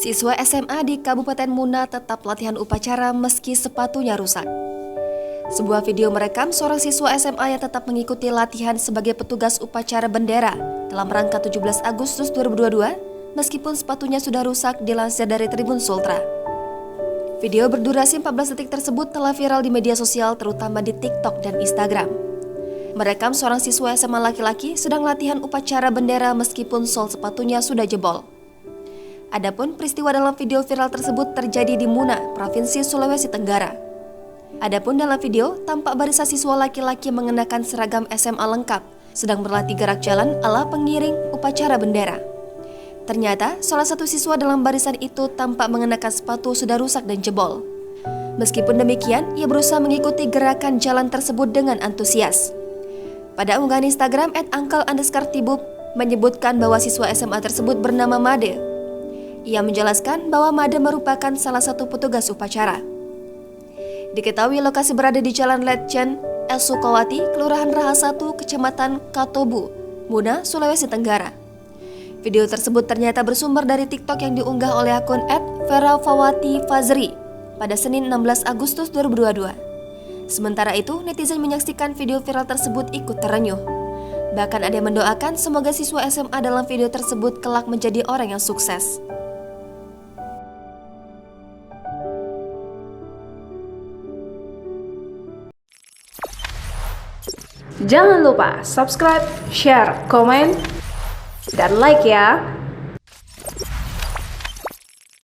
Siswa SMA di Kabupaten Muna tetap latihan upacara meski sepatunya rusak. Sebuah video merekam seorang siswa SMA yang tetap mengikuti latihan sebagai petugas upacara bendera dalam rangka 17 Agustus 2022 meskipun sepatunya sudah rusak, dilansir dari Tribun Sultra. Video berdurasi 14 detik tersebut telah viral di media sosial terutama di TikTok dan Instagram. Merekam seorang siswa SMA laki-laki sedang latihan upacara bendera meskipun sol sepatunya sudah jebol. Adapun peristiwa dalam video viral tersebut terjadi di Muna, Provinsi Sulawesi Tenggara. Adapun dalam video, tampak barisan siswa laki-laki mengenakan seragam SMA lengkap, sedang berlatih gerak jalan ala pengiring upacara bendera. Ternyata, salah satu siswa dalam barisan itu tampak mengenakan sepatu sudah rusak dan jebol. Meskipun demikian, ia berusaha mengikuti gerakan jalan tersebut dengan antusias. Pada unggahan Instagram @uncle_tibub menyebutkan bahwa siswa SMA tersebut bernama Made. Ia menjelaskan bahwa Made merupakan salah satu petugas upacara. Diketahui lokasi berada di Jalan Letjen El Sukawati, Kelurahan Raha 1, Kecamatan Katobu, Muna, Sulawesi Tenggara. Video tersebut ternyata bersumber dari TikTok yang diunggah oleh akun @verawati_fazri pada Senin 16 Agustus 2022. Sementara itu, netizen menyaksikan video viral tersebut ikut terenyuh. Bahkan ada yang mendoakan semoga siswa SMA dalam video tersebut kelak menjadi orang yang sukses. Jangan lupa subscribe, share, komen, dan like ya.